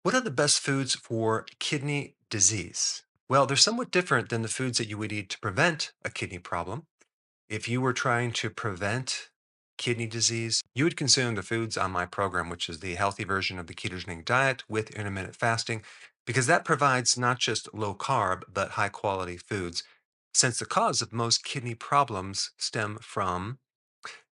What are the best foods for kidney disease? Well, they're somewhat different than the foods that you would eat to prevent a kidney problem. If you were trying to prevent kidney disease, you would consume the foods on my program, which is the healthy version of the ketogenic diet with intermittent fasting, because that provides not just low carb, but high quality foods, since the cause of most kidney problems stem from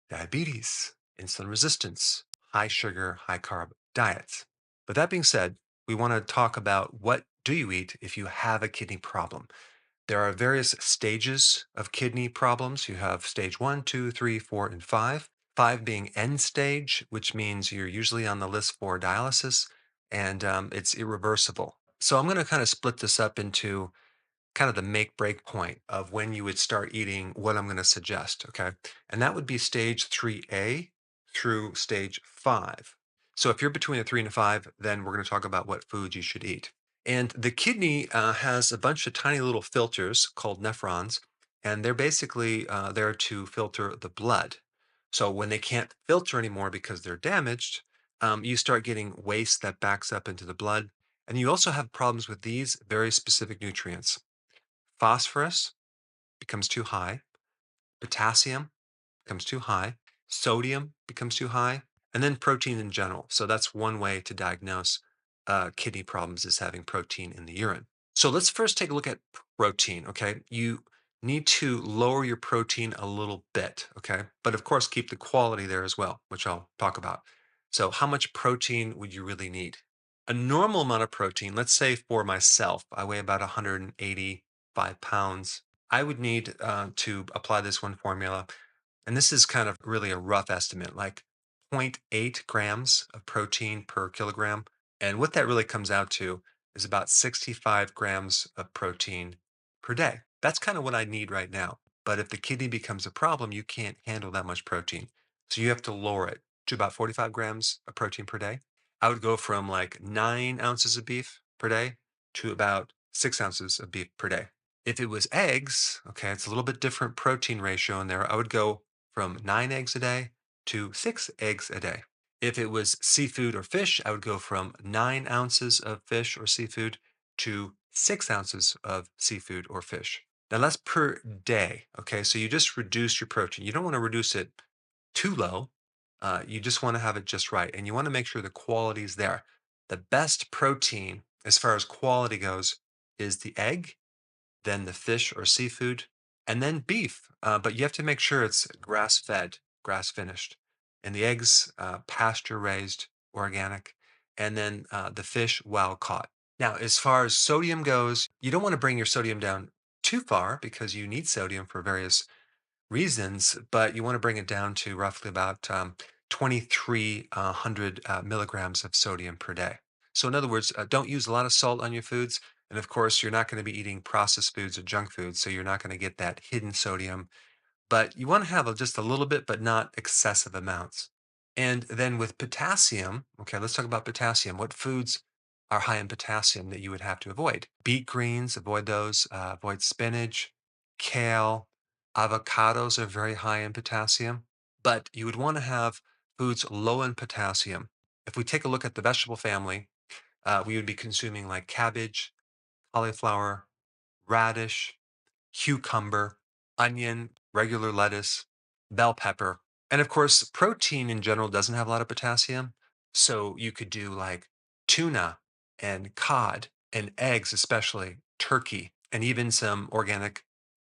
diabetes, insulin resistance, high sugar, high carb diets. But that being said, we want to talk about what do you eat if you have a kidney problem. There are various stages of kidney problems. You have stage one, two, three, four, and five. Five being end stage, which means you're usually on the list for dialysis and it's irreversible. So I'm going to kind of split this up into kind of the make break point of when you would start eating what I'm going to suggest. Okay. And that would be stage 3A through stage five. So if you're between a three and a five, then we're going to talk about what foods you should eat. And the kidney has a bunch of tiny little filters called nephrons, and they're basically there to filter the blood. So when they can't filter anymore because they're damaged, you start getting waste that backs up into the blood. And you also have problems with these very specific nutrients. Phosphorus becomes too high, potassium becomes too high, sodium becomes too high, and then protein in general. So that's one way to diagnose kidney problems is having protein in the urine. So let's first take a look at protein. Okay, you need to lower your protein a little bit. Okay, but of course keep the quality there as well, which I'll talk about. So how much protein would you really need? A normal amount of protein, let's say for myself, I weigh about 185 pounds. I would need to apply this one formula, and this is kind of really a rough estimate, like zero point 0.8 grams of protein per kilogram. And what that really comes out to is about 65 grams of protein per day. That's kind of what I need right now. But if the kidney becomes a problem, you can't handle that much protein. So you have to lower it to about 45 grams of protein per day. I would go from like 9 ounces of beef per day to about 6 ounces of beef per day. If it was eggs, okay, it's a little bit different protein ratio in there. I would go from 9 eggs a day to 6 eggs a day. If it was seafood or fish, I would go from 9 ounces of fish or seafood to 6 ounces of seafood or fish. Now that's per day. Okay. So you just reduce your protein. You don't want to reduce it too low. You just want to have it just right. And you want to make sure the quality is there. The best protein, as far as quality goes, is the egg, then the fish or seafood, and then beef. But you have to make sure it's grass fed, grass finished. And the eggs, pasture raised, organic. And then the fish, wild caught. Now, as far as sodium goes, you don't want to bring your sodium down too far because you need sodium for various reasons, but you want to bring it down to roughly about 2,300 milligrams of sodium per day. So, in other words, don't use a lot of salt on your foods. And of course, you're not going to be eating processed foods or junk foods, so you're not going to get that hidden sodium. But you want to have just a little bit, but not excessive amounts. And then with potassium, okay, let's talk about potassium. What foods are high in potassium that you would have to avoid? Beet greens, avoid those. Avoid spinach, kale, avocados are very high in potassium. But you would want to have foods low in potassium. If we take a look at the vegetable family, we would be consuming like cabbage, cauliflower, radish, cucumber, onion, regular lettuce, bell pepper. And of course, protein in general doesn't have a lot of potassium. So you could do like tuna and cod and eggs, especially turkey, and even some organic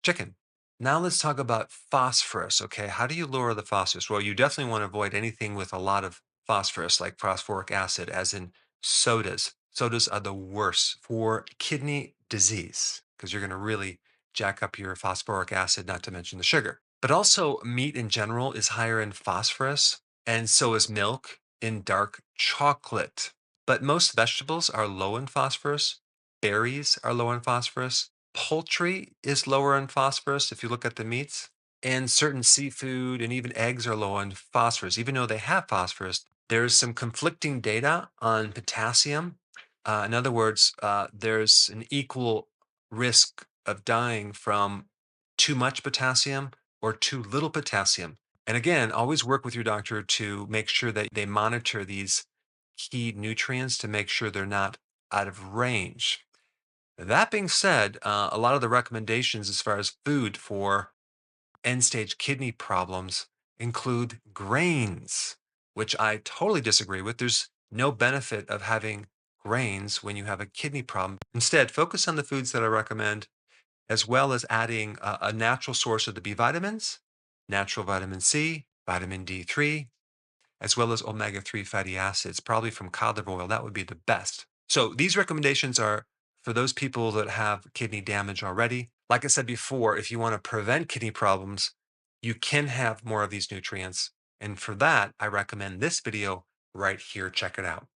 chicken. Now let's talk about phosphorus. Okay. How do you lower the phosphorus? Well, you definitely want to avoid anything with a lot of phosphorus, like phosphoric acid, as in sodas. Sodas are the worst for kidney disease because you're going to really jack up your phosphoric acid, not to mention the sugar. But also, meat in general is higher in phosphorus, and so is milk in dark chocolate. But most vegetables are low in phosphorus. Berries are low in phosphorus. Poultry is lower in phosphorus if you look at the meats. And certain seafood and even eggs are low in phosphorus. Even though they have phosphorus, there's some conflicting data on potassium. In other words, there's an equal risk of dying from too much potassium or too little potassium. And again, always work with your doctor to make sure that they monitor these key nutrients to make sure they're not out of range. That being said, a lot of the recommendations as far as food for end stage kidney problems include grains, which I totally disagree with. There's no benefit of having grains when you have a kidney problem. Instead, focus on the foods that I recommend, as well as adding a natural source of the B vitamins, natural vitamin C, vitamin D3, as well as omega-3 fatty acids, probably from cod liver oil. That would be the best. So these recommendations are for those people that have kidney damage already. Like I said before, if you want to prevent kidney problems, you can have more of these nutrients. And for that, I recommend this video right here. Check it out.